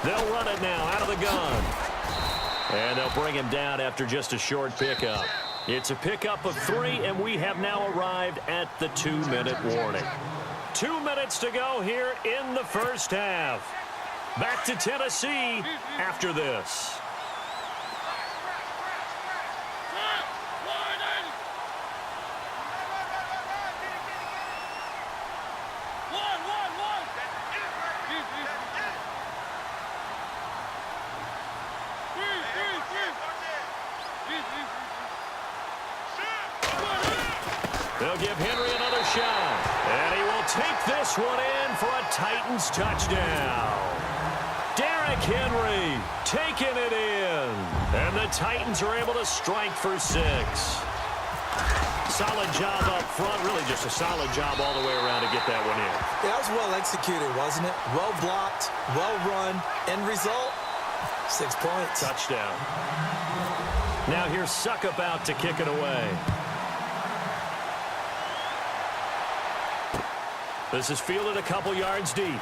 They'll run it now out of the gun. And they'll bring him down after just a short pickup. It's a pickup of 3, and we have now arrived at the 2-minute warning. 2 minutes to go here in the first half. Back to Tennessee after this. They'll give Henry another shot. And he will take this one in for a Titans touchdown. Derrick Henry taking it in. And the Titans are able to strike for 6. Solid job up front. Really just a solid job all the way around to get that one in. Yeah, that was well executed, wasn't it? Well blocked, well run. End result, 6 points. Touchdown. Now here's Suckup out to kick it away. This is fielded a couple yards deep.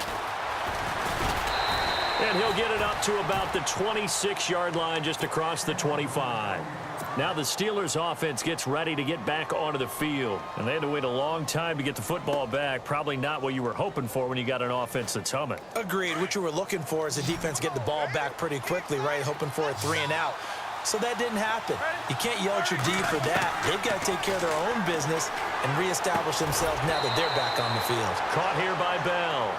And he'll get it up to about the 26-yard line just across the 25. Now the Steelers offense gets ready to get back onto the field. And they had to wait a long time to get the football back. Probably not what you were hoping for when you got an offense that's humming. Agreed. What you were looking for is the defense get the ball back pretty quickly, right? Hoping for a 3-and-out. So that didn't happen. You can't yell at your D for that. They've got to take care of their own business and reestablish themselves now that they're back on the field. Caught here by Bell.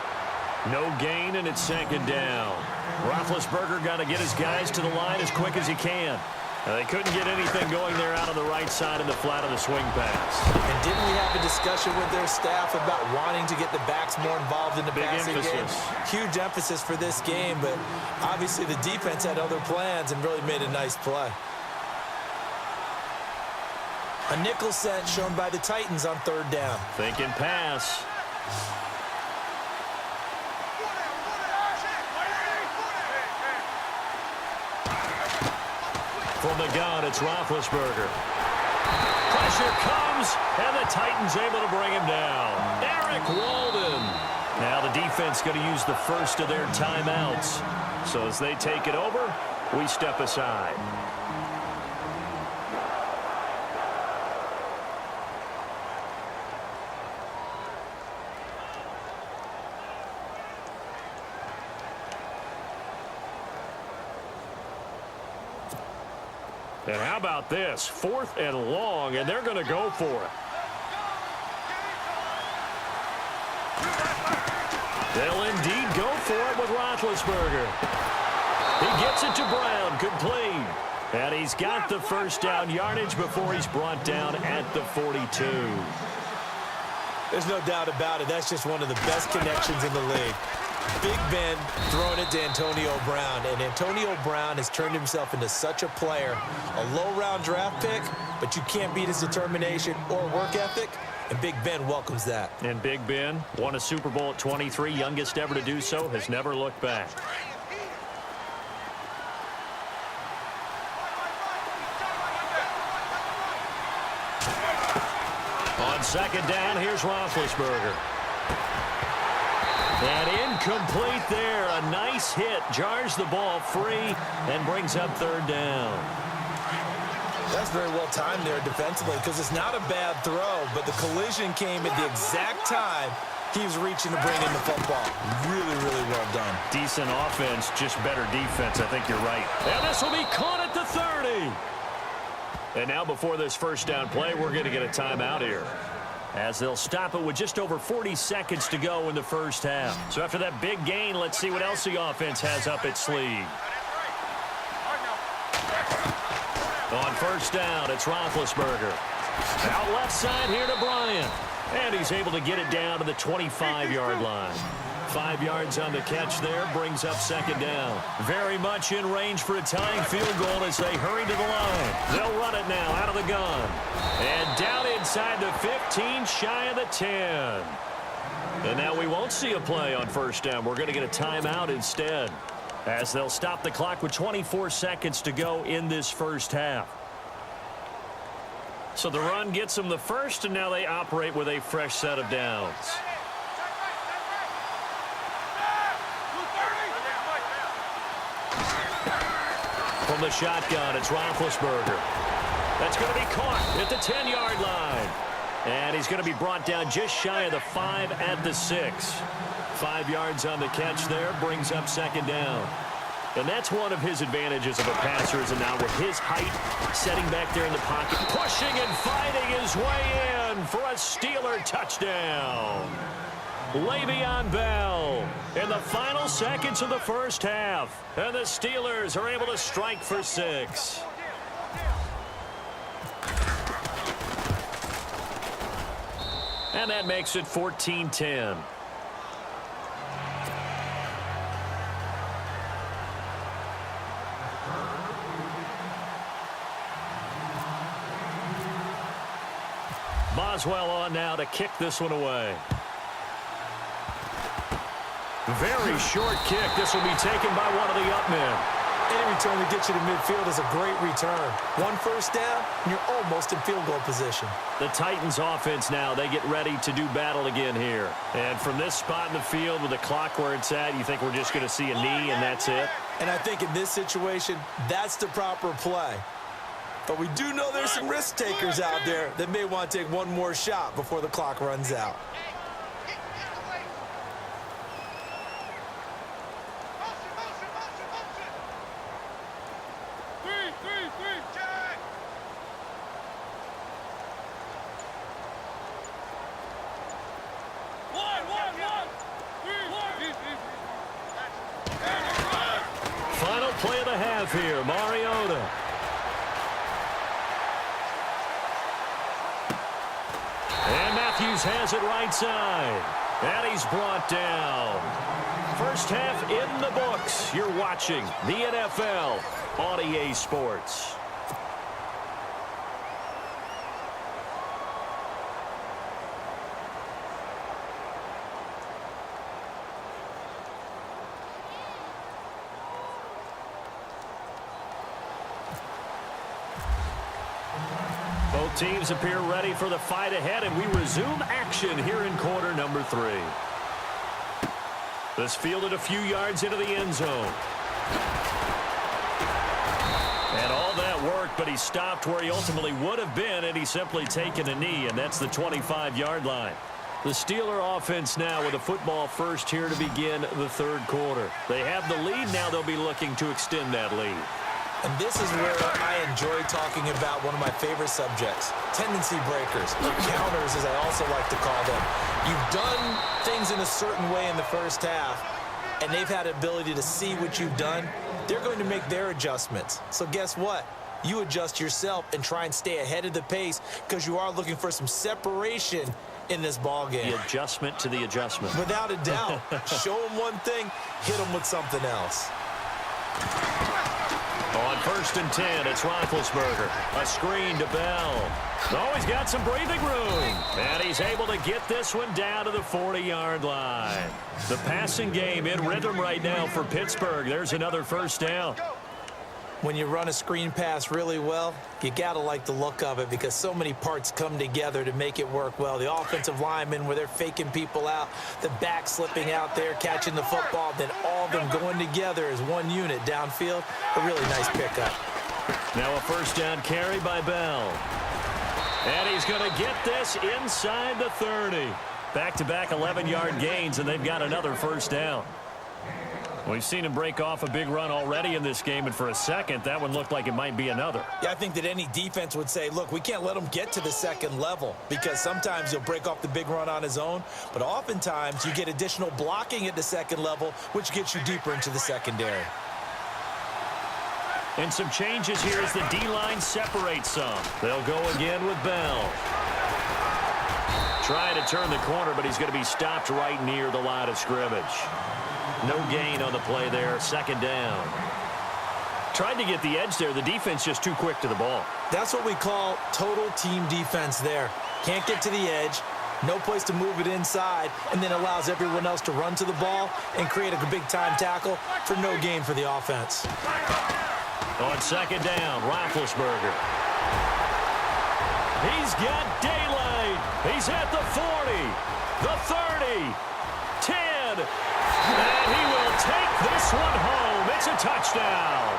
No gain, and it's 2nd down. Roethlisberger got to get his guys to the line as quick as he can. They couldn't get anything going there out on the right side of the flat of the swing pass. And didn't we have a discussion with their staff about wanting to get the backs more involved in the passing game? Huge emphasis for this game, but obviously the defense had other plans and really made a nice play. A nickel set shown by the Titans on 3rd down. Thinking pass. From the gun, it's Roethlisberger. Pressure comes, and the Titans able to bring him down. Eric Walden. Now the defense going to use the first of their timeouts. So as they take it over, we step aside. And how about this? 4th and long, and they're going to go for it. They'll indeed go for it with Roethlisberger. He gets it to Brown, complete. And he's got the first down yardage before he's brought down at the 42. There's no doubt about it. That's just one of the best connections in the league. Big Ben throwing it to Antonio Brown, and Antonio Brown has turned himself into such a player. A low-round draft pick, but you can't beat his determination or work ethic, and Big Ben welcomes that. And Big Ben won a Super Bowl at 23, youngest ever to do so, has never looked back. On 2nd down, here's Roethlisberger. And incomplete there. A nice hit. Jars the ball free and brings up 3rd down. That's very well timed there defensively because it's not a bad throw, but the collision came at the exact time he was reaching to bring in the football. Really, really well done. Decent offense, just better defense. I think you're right. And this will be caught at the 30. And now before this first down play, we're going to get a timeout here, as they'll stop it with just over 40 seconds to go in the first half. So after that big gain, let's see what else the offense has up its sleeve. On 1st down, it's Roethlisberger. Out left side here to Bryant. And he's able to get it down to the 25-yard line. 5 yards on the catch there, brings up 2nd down. Very much in range for a tying field goal as they hurry to the line. They'll run it now out of the gun. And down inside the 15, shy of the 10. And now we won't see a play on 1st down. We're going to get a timeout instead, as they'll stop the clock with 24 seconds to go in this first half. So the run gets them the first, and now they operate with a fresh set of downs. From the shotgun, it's Roethlisberger. That's going to be caught at the 10-yard line. And he's going to be brought down just shy of the 5 at the 6. 5 yards on the catch there, brings up second down. And that's one of his advantages of a passer, is now with his height, setting back there in the pocket, pushing and fighting his way in for a Steeler touchdown. Le'Veon Bell in the final seconds of the first half. And the Steelers are able to strike for 6. And that makes it 14-10. Boswell on now to kick this one away. Very short kick. This will be taken by one of the up men. Any return that gets you to midfield is a great return. One first down, and you're almost in field goal position. The Titans offense now, they get ready to do battle again here. And from this spot in the field with the clock where it's at, you think we're just going to see a knee and that's it? And I think in this situation, that's the proper play. But we do know there's some risk takers out there that may want to take one more shot before the clock runs out. Final play of the half here, Mariota. And Matthews has it right side. And he's brought down. First half in the books. You're watching the NFL on EA Sports. Both teams appear ready for the fight ahead, and we resume action here in quarter number 3. This fielded a few yards into the end zone. And all that worked, but he stopped where he ultimately would have been, and he's simply taken a knee, and that's the 25-yard line. The Steeler offense now with a football first here to begin the third quarter. They have the lead. Now they'll be looking to extend that lead. And this is where I enjoy talking about one of my favorite subjects, tendency breakers, or counters as I also like to call them. You've done things in a certain way in the first half, and they've had the ability to see what you've done. They're going to make their adjustments. So guess what? You adjust yourself and try and stay ahead of the pace because you are looking for some separation in this ball game. The adjustment to the adjustment. Without a doubt. Show them one thing, hit them with something else. On 1st and 10, it's Roethlisberger. A screen to Bell. Oh, he's got some breathing room. And he's able to get this one down to the 40-yard line. The passing game in rhythm right now for Pittsburgh. There's another first down. When you run a screen pass really well, you got to like the look of it because so many parts come together to make it work well. The offensive linemen, where they're faking people out, the back slipping out there, catching the football, then all of them going together as one unit downfield. A really nice pickup. Now a first down carry by Bell. And he's going to get this inside the 30. Back-to-back 11-yard gains, and they've got another first down. We've seen him break off a big run already in this game, and for a second, that one looked like it might be another. Yeah, I think that any defense would say, look, we can't let him get to the second level because sometimes he'll break off the big run on his own, but oftentimes you get additional blocking at the second level, which gets you deeper into the secondary. And some changes here as the D-line separates some. They'll go again with Bell. Trying to turn the corner, but he's going to be stopped right near the line of scrimmage. No gain on the play there. Second down. Tried to get the edge there. The defense just too quick to the ball. That's what we call total team defense there. Can't get to the edge. No place to move it inside, and then allows everyone else to run to the ball and create a big-time tackle for no gain for the offense. On second down, Roethlisberger. He's got daylight. He's at the 40, the 30, 10. And he will take this one home. It's a touchdown.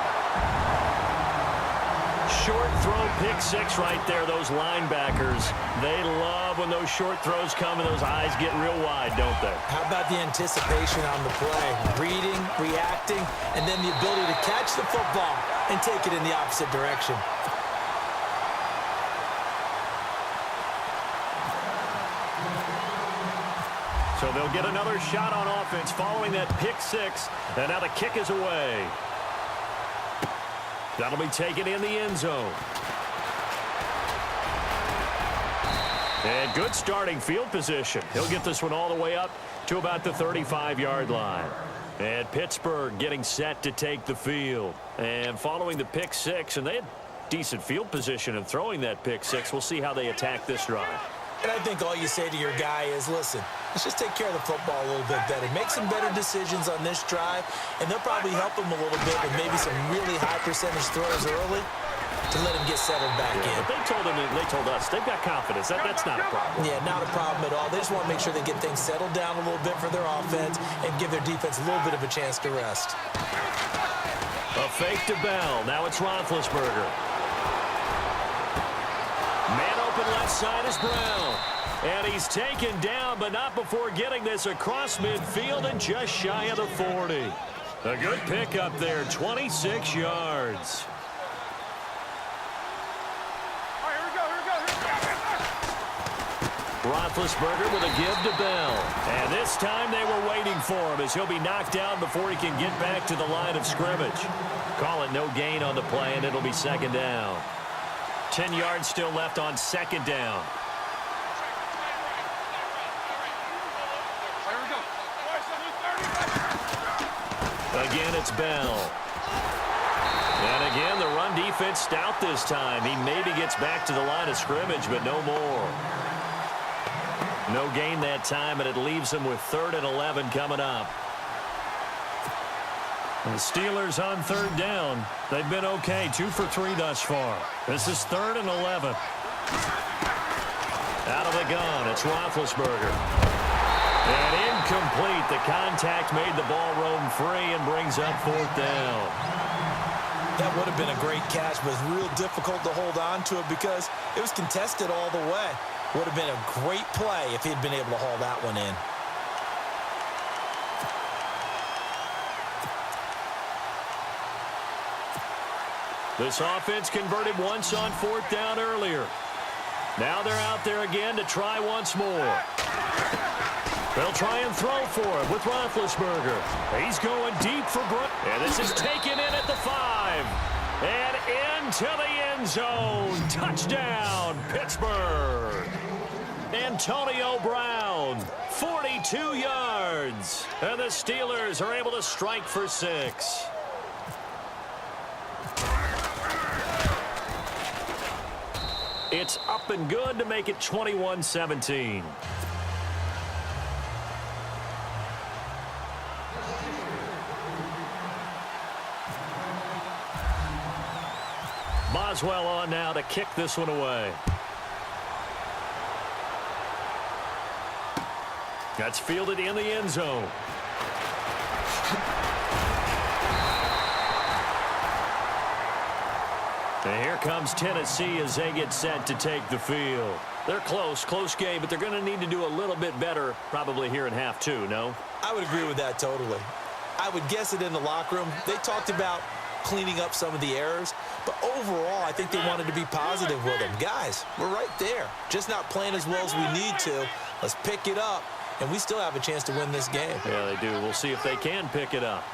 Short throw, pick six right there. Those linebackers, they love when those short throws come and those eyes get real wide, don't they? How about the anticipation on the play? Reading, reacting, and then the ability to catch the football and take it in the opposite direction. So they'll get another shot on offense following that pick six, and now the kick is away. That'll be taken in the end zone. And good starting field position. He'll get this one all the way up to about the 35-yard line. And Pittsburgh getting set to take the field. And following the pick six, and they had decent field position in throwing that pick six. We'll see how they attack this drive. And I think all you say to your guy is, listen, let's just take care of the football a little bit better. Make some better decisions on this drive, and they'll probably help him a little bit with maybe some really high percentage throws early to let him get settled back in. But they told us they've got confidence. That's not a problem. Yeah, not a problem at all. They just want to make sure they get things settled down a little bit for their offense and give their defense a little bit of a chance to rest. A fake to Bell. Now it's Roethlisberger. Man open left side is Brown. And he's taken down, but not before getting this across midfield and just shy of the 40. A good pickup there, 26 yards. Roethlisberger with a give to Bell. And this time they were waiting for him as he'll be knocked down before he can get back to the line of scrimmage. Call it no gain on the play, and it'll be second down. 10 yards still left on second down. Again, it's Bell. And again, the run defense stout this time. He maybe gets back to the line of scrimmage, but no more. No gain that time, and it leaves him with 3rd and 11 coming up. The Steelers on 3rd down. They've been okay, 2 for 3 thus far. This is 3rd and 11. Out of the gun, it's Roethlisberger. And incomplete. The contact made the ball roam free and brings up 4th down. That would have been a great catch, but it's real difficult to hold on to it because it was contested all the way. Would have been a great play if he'd been able to haul that one in. This offense converted once on 4th down earlier. Now they're out there again to try once more. They'll try and throw for him with Roethlisberger. He's going deep for Brown. And this is taken in at the 5. And into the end zone. Touchdown, Pittsburgh. Antonio Brown, 42 yards. And the Steelers are able to strike for 6. It's up and good to make it 21-17. Boswell on now to kick this one away. That's fielded in the end zone. And here comes Tennessee as they get set to take the field. They're close game, but they're going to need to do a little bit better probably here in half 2, no? I would agree with that totally. I would guess it in the locker room. They talked about cleaning up some of the errors, but overall, I think they wanted to be positive with them. Guys, we're right there. Just not playing as well as we need to. Let's pick it up, and we still have a chance to win this game. Yeah, they do. We'll see if they can pick it up.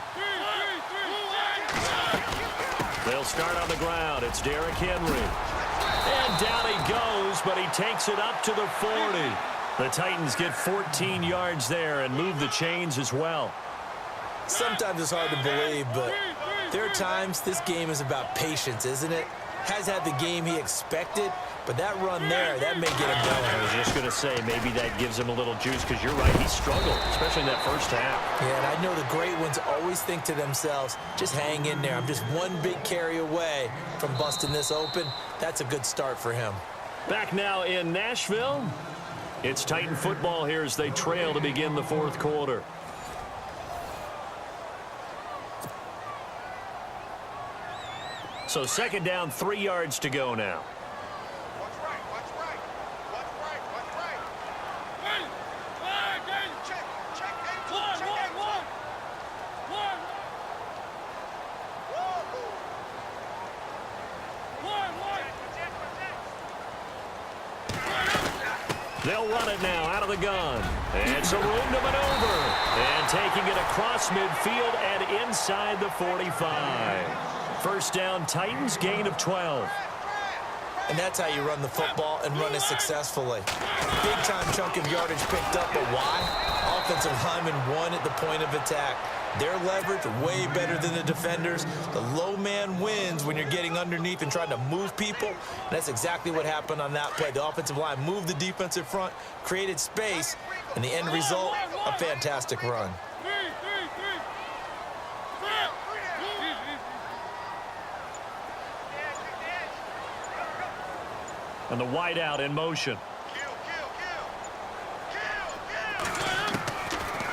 They'll start on the ground. It's Derrick Henry. And down he goes, but he takes it up to the 40. The Titans get 14 yards there and move the chains as well. Sometimes it's hard to believe, but there are times this game is about patience, isn't it? Has had the game he expected, but that run there, that may get him going. I was just going to say, maybe that gives him a little juice, because you're right, he struggled, especially in that first half. Yeah, and I know the great ones always think to themselves, just hang in there. I'm just one big carry away from busting this open. That's a good start for him. Back now in Nashville, it's Titan football here as they trail to begin the 4th quarter. So second down, 3 yards to go now. What's right? What's right? What's right? What's right? Check. Check. One. They'll run it now out of the gun. And some room to maneuver. And taking it across midfield and inside the 45. First down, Titans, gain of 12. And that's how you run the football and run it successfully. Big-time chunk of yardage picked up, but why? Offensive linemen won at the point of attack. Their leverage way better than the defenders. The low man wins when you're getting underneath and trying to move people. And that's exactly what happened on that play. The offensive line moved the defensive front, created space, and the end result, a fantastic run. And the wideout in motion.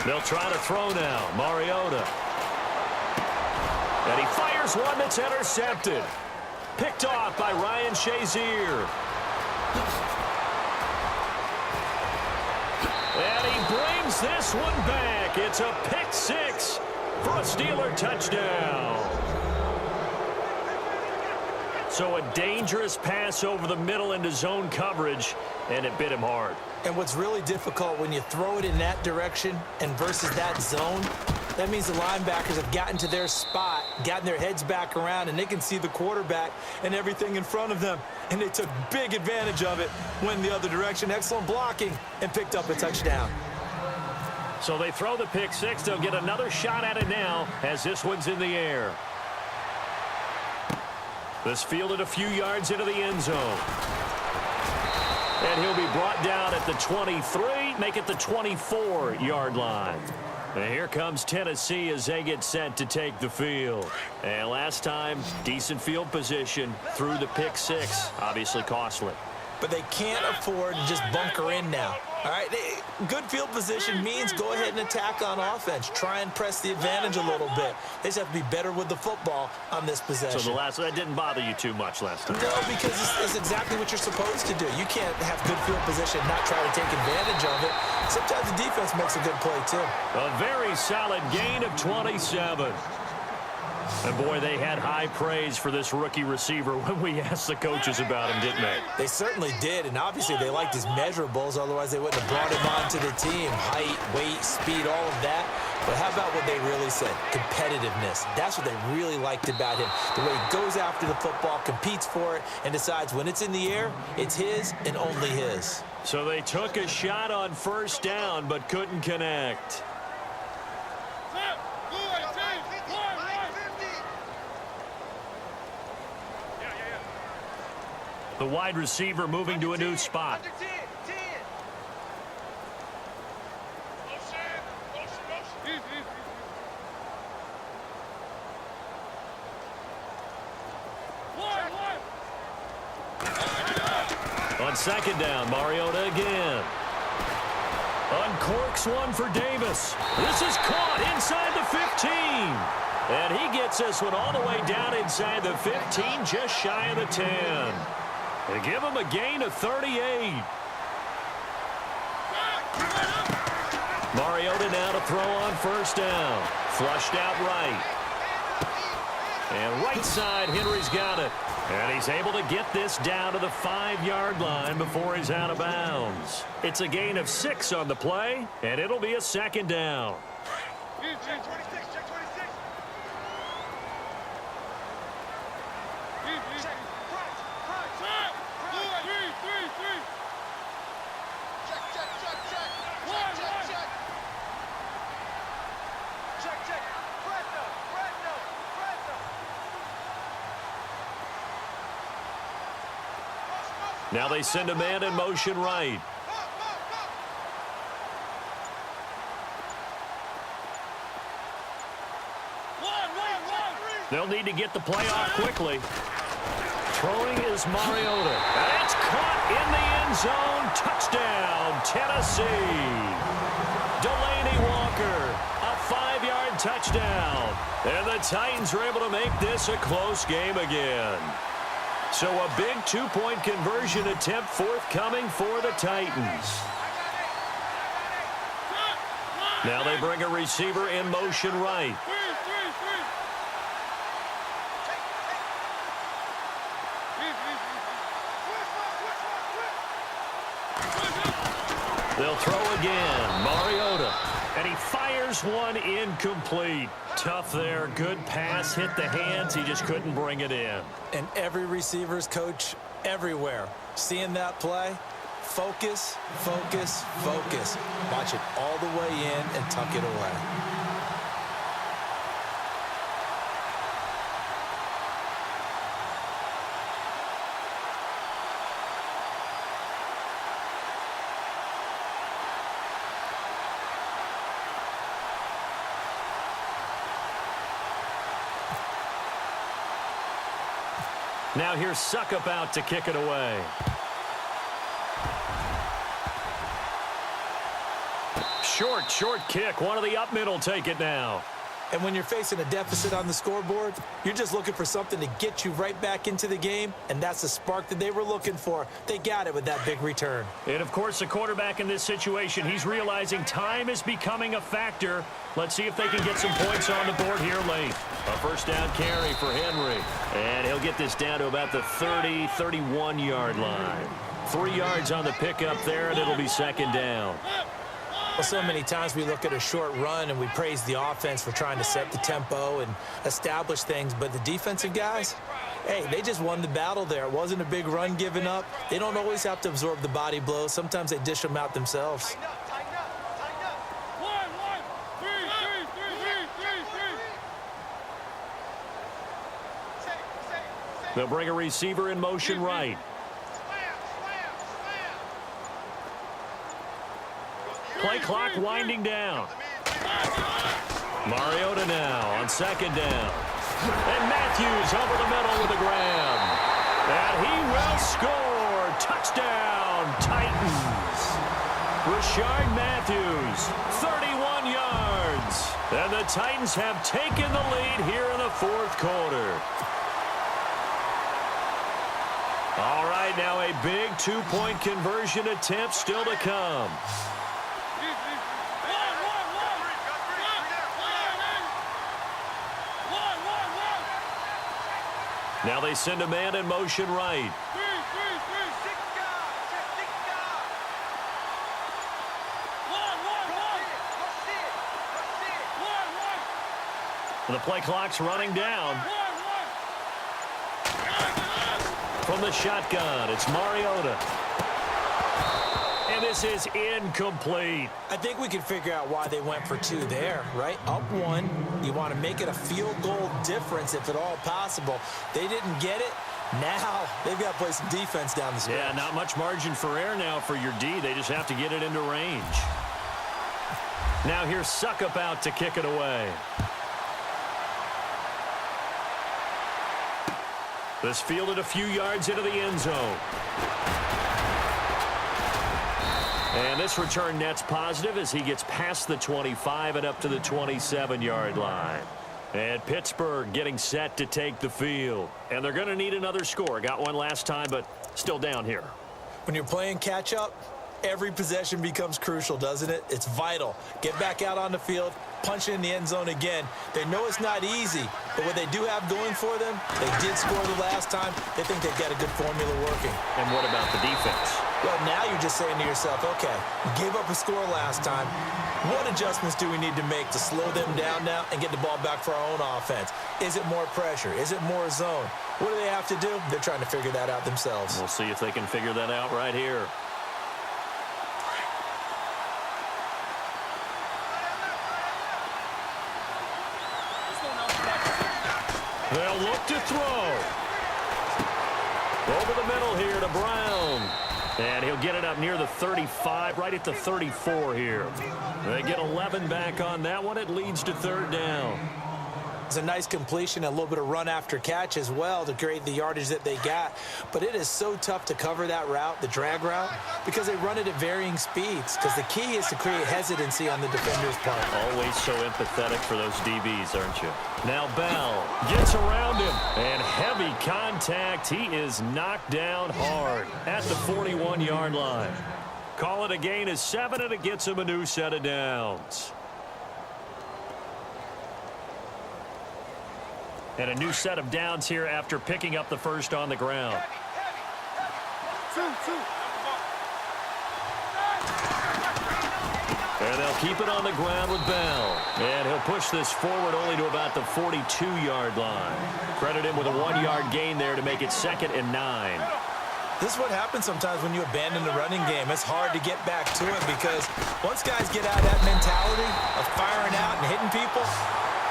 They'll try to throw now. Mariota. And he fires one that's intercepted. Picked off by Ryan Shazier. And he brings this one back. It's a pick six for a Steeler touchdown. So a dangerous pass over the middle into zone coverage, and it bit him hard. And what's really difficult when you throw it in that direction and versus that zone, that means the linebackers have gotten to their spot, gotten their heads back around, and they can see the quarterback and everything in front of them. And they took big advantage of it, went the other direction, excellent blocking, and picked up a touchdown. So they throw the pick six. They'll get another shot at it now as this one's in the air. This fielded a few yards into the end zone. And he'll be brought down at the 23, make it the 24-yard line. And here comes Tennessee as they get set to take the field. And last time, decent field position through the pick six. Obviously costly. But they can't afford to just bunker in now. All right, good field position means go ahead and attack on offense. Try and press the advantage a little bit. They just have to be better with the football on this possession. So that didn't bother you too much last time? No, because it's exactly what you're supposed to do. You can't have good field position and not try to take advantage of it. Sometimes the defense makes a good play, too. A very solid gain of 27. And, boy, they had high praise for this rookie receiver when we asked the coaches about him, didn't they? They certainly did, and obviously they liked his measurables. Otherwise, they wouldn't have brought him onto the team. Height, weight, speed, all of that. But how about what they really said? Competitiveness. That's what they really liked about him. The way he goes after the football, competes for it, and decides when it's in the air, it's his and only his. So they took a shot on first down but couldn't connect. The wide receiver moving to a new spot. On second down, Mariota again. Uncorks one for Davis. This is caught inside the 15. And he gets this one all the way down inside the 15, just shy of the 10. They give him a gain of 38. Mariota now to throw on first down. Flushed out right. And right side, Henry's got it. And he's able to get this down to the 5-yard line before he's out of bounds. It's a gain of 6 on the play, and it'll be a second down. Check 26, check 26. Check, front. Check. Front no. Now they send a man in motion right. They'll need to get the play off quickly. Throwing is Mariota. And it's caught in the end zone. Touchdown, Tennessee. Delaney Walker, a 5-yard touchdown. And the Titans are able to make this a close game again. So a big two-point conversion attempt forthcoming for the Titans. Now they bring a receiver in motion right. They'll throw again. Mariota. And he fires one incomplete. Tough there. Good pass. Hit the hands. He just couldn't bring it in. And every receiver's coach everywhere. Seeing that play, focus, focus, focus. Watch it all the way in and tuck it away. Now here's Suckup out to kick it away. Short kick. One of the up middle take it now. And when you're facing a deficit on the scoreboard, you're just looking for something to get you right back into the game, and that's the spark that they were looking for. They got it with that big return. And, of course, the quarterback in this situation, he's realizing time is becoming a factor. Let's see if they can get some points on the board here late. A first down carry for Henry. And he'll get this down to about the 30, 31-yard line. 3 yards on the pickup there, and it'll be second down. Well, so many times we look at a short run and we praise the offense for trying to set the tempo and establish things, but the defensive guys, hey, they just won the battle there. It wasn't a big run given up. They don't always have to absorb the body blows. Sometimes they dish them out themselves. They'll bring a receiver in motion right. Play clock winding down. Mariota now on second down. And Matthews over the middle with a grab. And he will score. Touchdown, Titans. Rashard Matthews, 31 yards. And the Titans have taken the lead here in the fourth quarter. All right, now a big two-point conversion attempt still to come. Now they send a man in motion right. The play clock's running down. From the shotgun, it's Mariota. And this is incomplete. I think we can figure out why they went for 2 there, right? Up 1. You want to make it a field goal difference if at all possible. They didn't get it. Now they've got to play some defense down the stretch. Yeah, not much margin for error now for your D. They just have to get it into range. Now here's Suckup out to kick it away. This fielded a few yards into the end zone. And this return net's positive as he gets past the 25 and up to the 27-yard line. And Pittsburgh getting set to take the field. And they're going to need another score. Got one last time, but still down here. When you're playing catch-up, every possession becomes crucial, doesn't it? It's vital. Get back out on the field, punch in the end zone again. They know it's not easy, but what they do have going for them, they did score the last time. They think they've got a good formula working. And what about the defense? Well, now you're just saying to yourself, okay, we gave up a score last time. What adjustments do we need to make to slow them down now and get the ball back for our own offense? Is it more pressure? Is it more zone? What do they have to do? They're trying to figure that out themselves. We'll see if they can figure that out right here. They'll look to throw. Over the middle here to Brown. And he'll get it up near the 35, right at the 34 here. They get 11 back on that one. It leads to third down. was a nice completion, a little bit of run after catch as well to create the yardage that they got. But it is so tough to cover that route, the drag route, because they run it at varying speeds. Because the key is to create hesitancy on the defender's part. Always so empathetic for those DBs, aren't you? Now Bell gets around him, and heavy contact. He is knocked down hard at the 41-yard line. Call it a gain of 7, and it gets him a new set of downs. And a new set of downs here after picking up the first on the ground. And they'll keep it on the ground with Bell. And he'll push this forward only to about the 42-yard line. Credit him with a 1-yard gain there to make it 2nd and 9. This is what happens sometimes when you abandon the running game. It's hard to get back to it because once guys get out of that mentality of firing out and hitting people,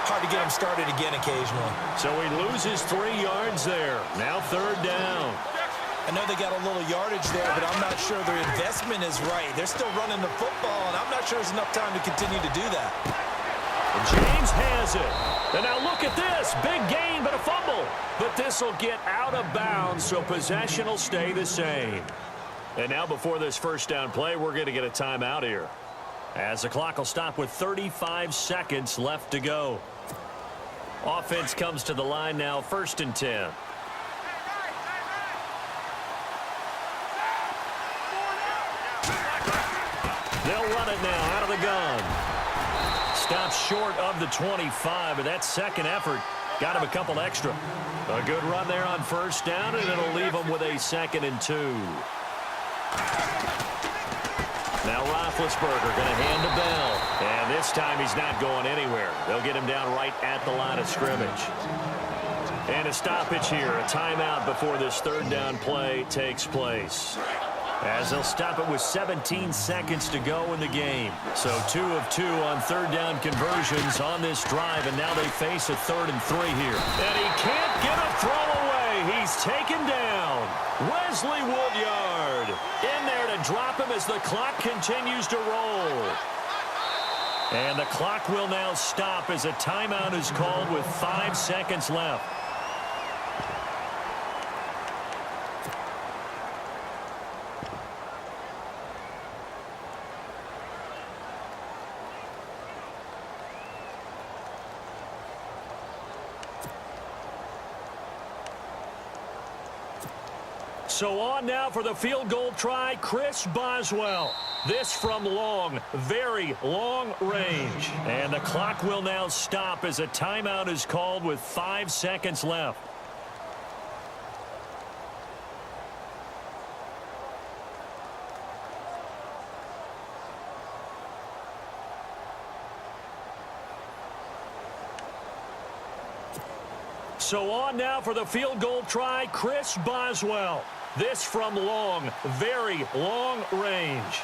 hard to get them started again occasionally. So he loses 3 yards there. Now 3rd down. I know they got a little yardage there, but I'm not sure their investment is right. They're still running the football, and I'm not sure there's enough time to continue to do that. James has it. And now look at this. Big gain, but a fumble. But this will get out of bounds, so possession will stay the same. And now before this first down play, we're going to get a timeout here, as the clock will stop with 35 seconds left to go. Offense comes to the line now, 1st and 10. They'll run it now out of the gun. Stops short of the 25, but that second effort got him a couple extra. A good run there on 1st down, and it'll leave him with a 2nd and 2. Now Roethlisberger going to hand to Bell. And this time he's not going anywhere. They'll get him down right at the line of scrimmage. And a stoppage here, a timeout before this 3rd down play takes place, as they'll stop it with 17 seconds to go in the game. So 2 of 2 on 3rd down conversions on this drive, and now they face a 3rd and 3 here. And he can't get a throw away. He's taken down. Wesley Woodyard in there to drop him as the clock continues to roll. And the clock will now stop as a timeout is called with 5 seconds left. So on now for the field goal try, Chris Boswell. This from long, very long range. And the clock will now stop as a timeout is called with 5 seconds left. So on now for the field goal try, Chris Boswell. This from long, very long range.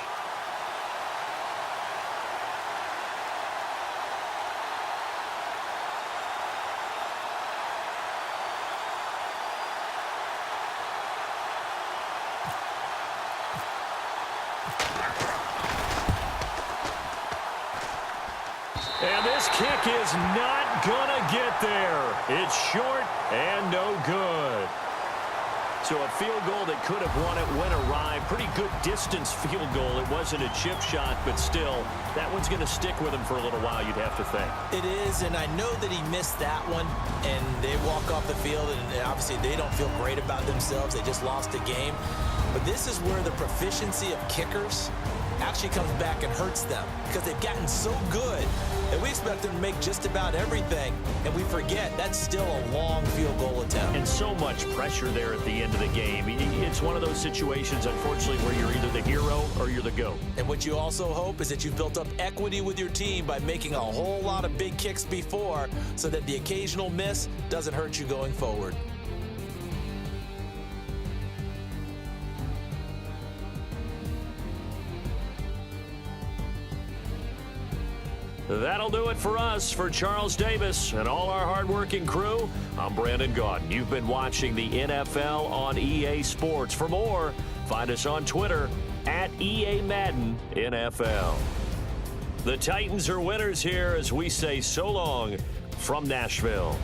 And this kick is not gonna get there. It's short and no good. So a field goal that could have won it when arrived. Pretty good distance field goal. It wasn't a chip shot, but still, that one's going to stick with him for a little while, you'd have to think. It is, and I know that he missed that one, and they walk off the field, and obviously they don't feel great about themselves. They just lost a game. But this is where the proficiency of kickers actually comes back and hurts them, because they've gotten so good that we expect them to make just about everything, and we forget that's still a long field goal attempt. And so much pressure there at the end of the game. It's one of those situations, unfortunately, where you're either the hero or you're the GOAT. And what you also hope is that you've built up equity with your team by making a whole lot of big kicks before, so that the occasional miss doesn't hurt you going forward. That'll do it for us. For Charles Davis and all our hardworking crew, I'm Brandon Gaudin. You've been watching the NFL on EA Sports. For more, find us on Twitter at EA Madden NFL. The Titans are winners here as we say so long from Nashville.